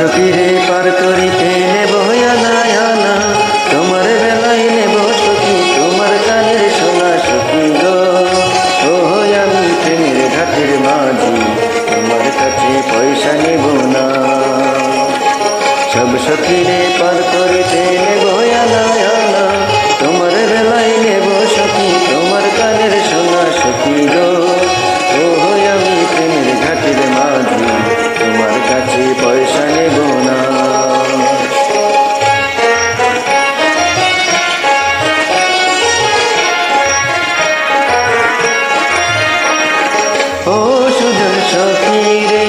সখীরে পার করিতে নেব আনা আনা, তোমার বেলায় নেব সখী তোমার কানের সোনা সখী গো। ও আমি প্রেমের ঘাটের মাঝি, তোমার কাছে পয়সা নেব না। সব সখীরে পার করিতে নেব আনা আনা, তোমার বেলায় নেব সখী তোমার কানের সোনা সখী গো। ও আমি প্রেমের ঘাটের মাঝি, তোমার কাছে পয়সা নেব না। ও সুজন সখী রে